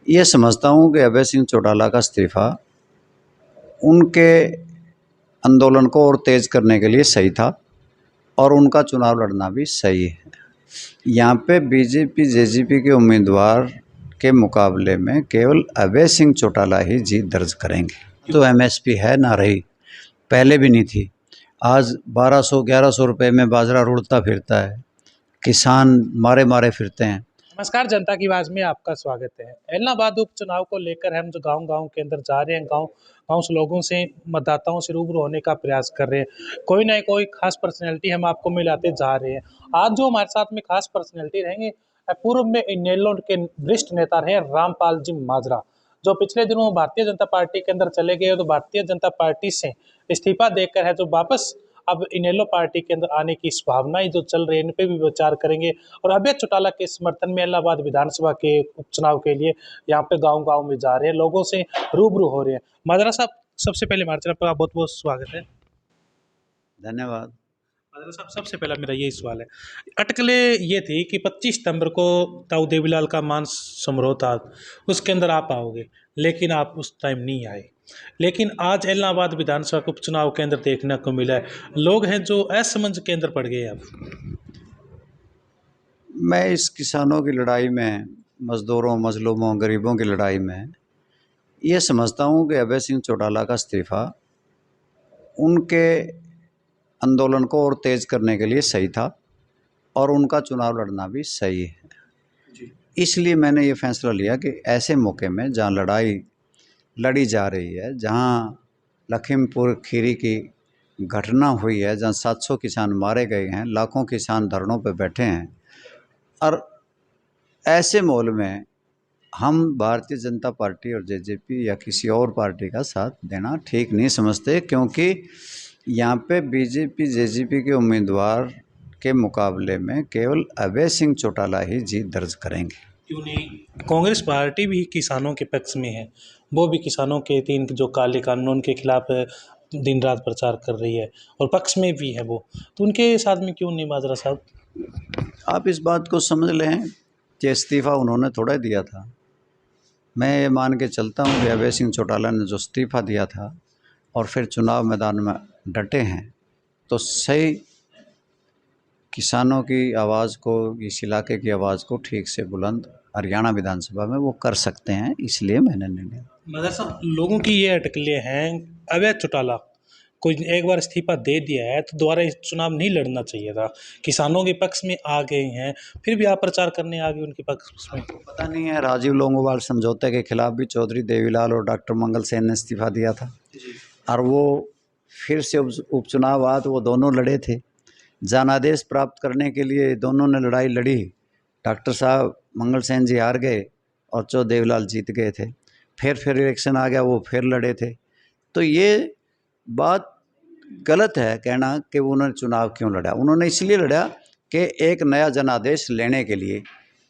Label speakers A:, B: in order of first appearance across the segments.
A: ये समझता हूँ कि अभय सिंह चौटाला का इस्तीफ़ा उनके आंदोलन को और तेज़ करने के लिए सही था और उनका चुनाव लड़ना भी सही है। यहाँ पे बीजेपी जेजेपी के उम्मीदवार के मुकाबले में केवल अभय सिंह चौटाला ही जीत दर्ज करेंगे। तो एमएसपी है ना रही, पहले भी नहीं थी। आज 1200-1100 रुपये में बाजरा रुड़ता फिरता है, किसान मारे मारे फिरते हैं।
B: नमस्कार, जनता की आवाज में आपका स्वागत है। इलाहाबाद उपचुनाव को लेकर हम जो गांव-गांव के अंदर जा रहे हैं, गांव से लोगों से, मतदाताओं से रूबरू होने का प्रयास कर रहे हैं। कोई ना कोई खास पर्सनैलिटी हम आपको मिलाते जा रहे हैं। आज जो हमारे साथ में खास पर्सनैलिटी रहेंगे, पूर्व में इनेलो के वरिष्ठ नेता रहे रामपाल जी माजरा, जो पिछले दिनों भारतीय जनता पार्टी के अंदर चले गए। तो भारतीय जनता पार्टी से इस्तीफा देकर है जो वापस अब इनेलो पार्टी के अंदर आने की संभावनाएं जो चल रही है, इन पे भी विचार करेंगे। और अभय चौटाला के समर्थन में इलाहाबाद विधानसभा के उपचुनाव के लिए यहाँ पे गांव-गांव में जा रहे हैं, लोगों से रूबरू हो रहे हैं। माजरा साहब, सबसे पहले हमारे चैनल पर आप बहुत-बहुत स्वागत है।
A: धन्यवाद।
B: माजरा साहब, सबसे पहला मेरा यही सवाल है, अटकलें ये थी कि 25 सितंबर को ताऊ देवीलाल का मान समारोह था, उसके अंदर आप आओगे, लेकिन आप उस टाइम नहीं आए। लेकिन आज इलाहाबाद विधानसभा के उपचुनाव के अंदर देखने को मिला है, लोग हैं जो असमंजस के अंदर पड़ गए अब।
A: मैं इस किसानों की लड़ाई में, मज़दूरों, मज़लूमों, गरीबों की लड़ाई में ये समझता हूँ कि अभय सिंह चौटाला का इस्तीफ़ा उनके आंदोलन को और तेज़ करने के लिए सही था और उनका चुनाव लड़ना भी सही है। इसलिए मैंने ये फ़ैसला लिया कि ऐसे मौके में जहाँ लड़ाई लड़ी जा रही है, जहाँ लखीमपुर खीरी की घटना हुई है, जहाँ 700 किसान मारे गए हैं, लाखों किसान धरनों पर बैठे हैं, और ऐसे माहौल में हम भारतीय जनता पार्टी और जेजेपी या किसी और पार्टी का साथ देना ठीक नहीं समझते, क्योंकि यहाँ पे बीजेपी जेजेपी के उम्मीदवार के मुकाबले में केवल अभय सिंह चौटाला ही जीत दर्ज करेंगे।
B: क्यों नहीं? कांग्रेस पार्टी भी किसानों के पक्ष में है, वो भी किसानों के 3 जो काले कानून के खिलाफ दिन रात प्रचार कर रही है और पक्ष में भी है वो, तो उनके साथ में क्यों नहीं माजरा साहब?
A: आप इस बात को समझ लें कि इस्तीफ़ा उन्होंने थोड़ा दिया था। मैं ये मान के चलता हूँ कि अभय सिंह चौटाला ने जो इस्तीफ़ा दिया था और फिर चुनाव मैदान में डटे हैं, तो सही किसानों की आवाज़ को, इस इलाके की आवाज़ को ठीक से बुलंद हरियाणा विधानसभा में वो कर सकते हैं, इसलिए मैंने निर्णय।
B: माजरा साहब, लोगों की ये अटकलें हैं, अभय चौटाला कोई एक बार इस्तीफा दे दिया है तो दोबारा चुनाव नहीं लड़ना चाहिए था, किसानों के पक्ष में आ गए हैं, फिर भी आप प्रचार करने आ गए उनके पक्ष में।
A: पता नहीं है, राजीव लोंगोवाल समझौते के खिलाफ भी चौधरी देवीलाल और डॉक्टर मंगल सेन ने इस्तीफा दिया था, और वो फिर से उपचुनाव आया तो वो दोनों लड़े थे। जनादेश प्राप्त करने के लिए दोनों ने लड़ाई लड़ी। डॉक्टर साहब मंगल सेन जी हार गए और चौधरी देवीलाल जीत गए थे। फिर इलेक्शन आ गया, वो फिर लड़े थे। तो ये बात गलत है कहना कि उन्होंने चुनाव क्यों लड़ा। उन्होंने इसलिए लड़ा कि एक नया जनादेश लेने के लिए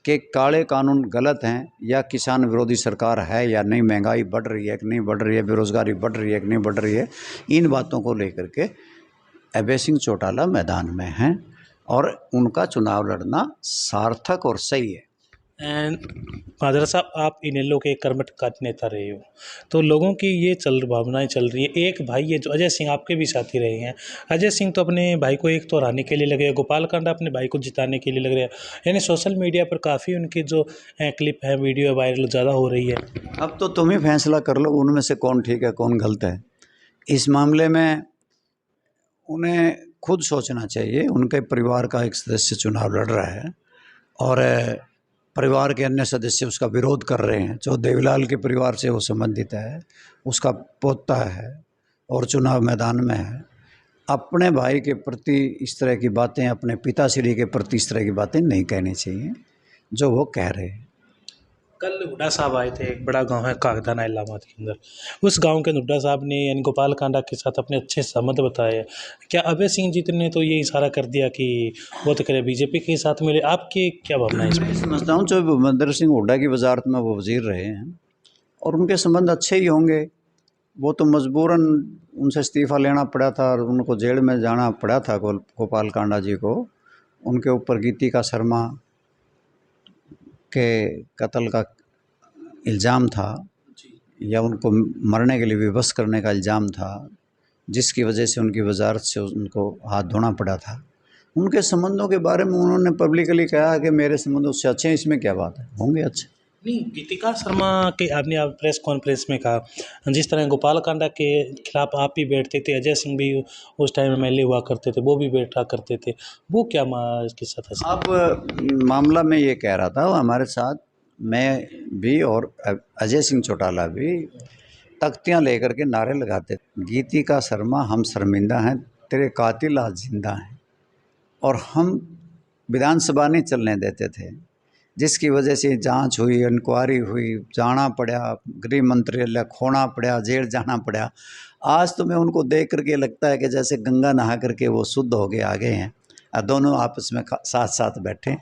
A: कि काले कानून गलत हैं या किसान विरोधी सरकार है या नहीं, महंगाई बढ़ रही है कि नहीं बढ़ रही है, बेरोज़गारी बढ़ रही है कि नहीं बढ़ रही है, इन बातों को लेकर के अभय सिंह चौटाला मैदान में हैं और उनका चुनाव लड़ना सार्थक और सही है।
B: एंड माजरा साहब, आप इनेलो के कर्मठ का नेता रहे हो, तो लोगों की ये भावनाएं चल रही है, एक भाई है जो अजय सिंह आपके भी साथी रहे हैं, अजय सिंह तो अपने भाई को एक तो हराने के लिए लगे, गोपाल कांडा अपने भाई को जिताने के लिए लग रहे हैं, यानी सोशल मीडिया पर काफ़ी उनकी जो क्लिप है, वीडियो वायरल ज़्यादा हो रही है।
A: अब तो तुम ही फैसला कर लो उनमें से कौन ठीक है कौन गलत है। इस मामले में उन्हें खुद सोचना चाहिए। उनके परिवार का एक सदस्य चुनाव लड़ रहा है और परिवार के अन्य सदस्य उसका विरोध कर रहे हैं। जो देवीलाल के परिवार से वो संबंधित है, उसका पोता है और चुनाव मैदान में है। अपने भाई के प्रति इस तरह की बातें, अपने पिताश्री के प्रति इस तरह की बातें नहीं कहनी चाहिए जो वो कह रहे हैं।
B: कल हुड्डा साहब आए थे, एक बड़ा गांव है कागदाना इलाहाबाद के अंदर, उस गांव के हुड्डा साहब ने यानी गोपाल कांडा के साथ अपने अच्छे संबंध बताए। क्या अभय सिंह जी ने तो ये इशारा कर दिया कि वो तो करे बीजेपी के साथ मिले, आपकी क्या भावना है इसमें?
A: मैं समझता हूँ जो भूपेंद्र सिंह हुड्डा की वजारत में वो वजीर रहे हैं और उनके संबंध अच्छे ही होंगे। वो तो मजबूरन उनसे इस्तीफ़ा लेना पड़ा था और उनको जेल में जाना पड़ा था गोपाल कांडा जी को। उनके ऊपर गीतिका शर्मा के कत्ल का इल्ज़ाम था या उनको मरने के लिए विवश करने का इल्ज़ाम था, जिसकी वजह से उनकी वजारत से उनको हाथ धोना पड़ा था। उनके संबंधों के बारे में उन्होंने पब्लिकली कहा कि मेरे संबंध उससे अच्छे हैं, इसमें क्या बात है, होंगे अच्छे।
B: नहीं, गीतिका शर्मा के आपने आप प्रेस कॉन्फ्रेंस में कहा, जिस तरह गोपाल कांडा के खिलाफ आप भी बैठते थे, अजय सिंह भी उस टाइम एमएलए हुआ करते थे, वो भी बैठा करते थे, वो क्या किस्सा था?
A: अब मामला मैं ये कह रहा था, हमारे साथ मैं भी और अजय सिंह चौटाला भी तख्तियां लेकर के नारे लगाते थे, गीतिका शर्मा हम शर्मिंदा हैं, तेरे कातिल आज जिंदा हैं। और हम विधानसभा नहीं चलने देते थे, जिसकी वजह से जांच हुई, इंक्वायरी हुई, जाना पड़ा, गृह मंत्रालय खोना पड़ा, जेल जाना पड़ा। आज तो मैं उनको देख करके लगता है कि जैसे गंगा नहा करके वो शुद्ध हो गए आ गए हैं और दोनों आपस में साथ साथ बैठे।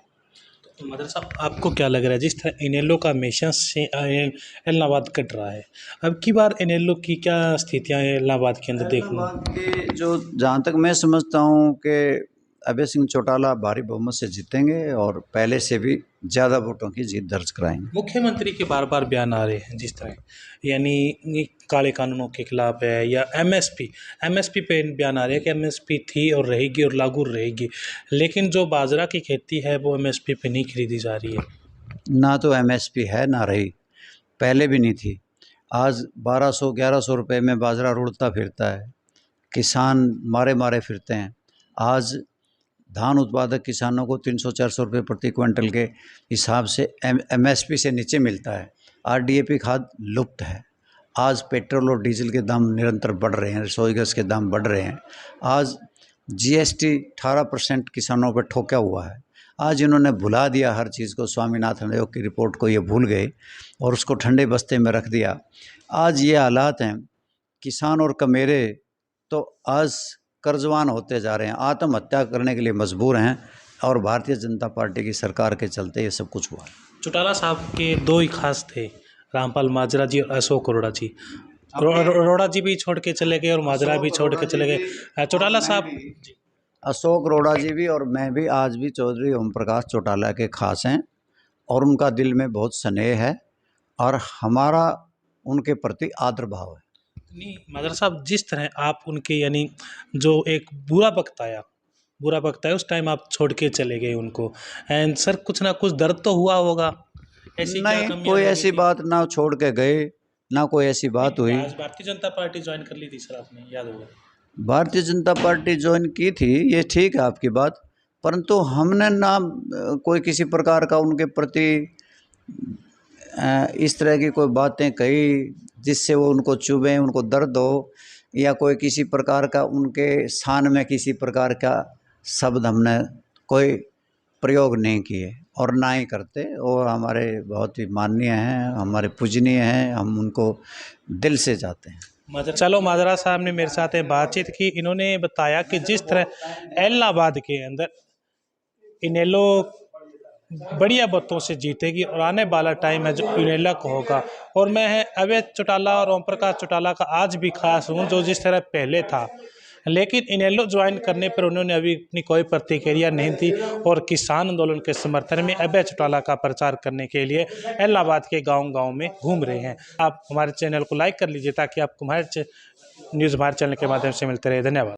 B: तो मदर साहब, आपको क्या लग रहा है, जिस तरह इनेलो का हमेशा से इलाहाबाद कट रहा है, अब की बार इनेलो की क्या स्थितियाँ हैं इलाहाबाद के अंदर देखने?
A: इलाहाबाद के जो जहाँ तक मैं समझता हूँ कि अभय सिंह चौटाला भारी बहुमत से जीतेंगे और पहले से भी ज़्यादा वोटों की जीत दर्ज कराएंगे।
B: मुख्यमंत्री के बार बार बयान आ रहे हैं, जिस तरह यानी ये काले कानूनों के खिलाफ है, या एमएसपी पे बयान आ रहे हैं कि एमएसपी थी और रहेगी और लागू रहेगी, लेकिन जो बाजरा की खेती है वो एमएसपी पे नहीं खरीदी जा रही है।
A: ना तो एमएसपी है ना रही, पहले भी नहीं थी। आज 1200-1100 रुपये में बाजरा रुड़ता फिरता है, किसान मारे मारे फिरते हैं। आज धान उत्पादक किसानों को 300-400 रुपये प्रति क्विंटल के हिसाब से एमएसपी से नीचे मिलता है। आज डीएपी खाद लुप्त है। आज पेट्रोल और डीजल के दाम निरंतर बढ़ रहे हैं, रसोई गैस के दाम बढ़ रहे हैं। आज जीएसटी 18% किसानों पर ठोका हुआ है। आज इन्होंने भुला दिया हर चीज़ को, स्वामीनाथन आयोग की रिपोर्ट को ये भूल गए और उसको ठंडे बस्ते में रख दिया। आज ये हालात हैं, किसान और कमेरे तो आज कर्जवान होते जा रहे हैं, आत्महत्या करने के लिए मजबूर हैं और भारतीय जनता पार्टी की सरकार के चलते ये सब कुछ हुआ।
B: चौटाला साहब के दो ही खास थे, रामपाल माजरा जी और अशोक अरोड़ा जी। अरोड़ा जी भी छोड़ के चले गए और माजरा भी छोड़ के चले गए। चौटाला साहब,
A: अशोक अरोड़ा जी भी और मैं भी आज भी चौधरी ओम प्रकाश चौटाला के खास हैं और उनका दिल में बहुत स्नेह है और हमारा उनके प्रति आदर भाव है।
B: नहीं माजरा साहब, जिस तरह आप उनके यानी जो एक बुरा वक्त आया उस टाइम आप छोड़ के चले गए उनको, एंड सर कुछ ना कुछ दर्द तो हुआ होगा, ऐसी क्या
A: नहीं,
B: कमियां
A: कोई
B: लगी
A: ऐसी
B: थी?
A: बात ना छोड़ के गए, ना कोई ऐसी बात हुई।
B: आज भारतीय जनता पार्टी ज्वाइन कर ली थी सर, आपने याद होगा।
A: भारतीय जनता पार्टी ज्वाइन की थी, ये ठीक है आपकी बात, परंतु हमने ना कोई किसी प्रकार का उनके प्रति इस तरह की कोई बातें कही जिससे वो उनको चुभें, उनको दर्द हो, या कोई किसी प्रकार का उनके शान में किसी प्रकार का शब्द हमने कोई प्रयोग नहीं किए और ना ही करते। और हमारे बहुत ही माननीय हैं, हमारे पूजनीय हैं, हम उनको दिल से चाहते हैं।
B: चलो, माजरा साहब ने मेरे साथ बातचीत की, इन्होंने बताया कि जिस तरह इलाहाबाद के अंदर इनेलो बढ़िया मतों से जीतेगी और आने वाला टाइम है जो इनेलो को होगा, और मैं अभय चौटाला और ओम प्रकाश चौटाला का आज भी खास हूँ, जो जिस तरह पहले था, लेकिन इनेलो ज्वाइन करने पर उन्होंने अभी अपनी कोई प्रतिक्रिया नहीं दी और किसान आंदोलन के समर्थन में अभय चौटाला का प्रचार करने के लिए इलाहाबाद के गांव-गांव में घूम रहे हैं। आप हमारे चैनल को लाइक कर लीजिए ताकि आपको हमारे न्यूज़ हमारे चैनल के माध्यम से मिलते रहे। धन्यवाद।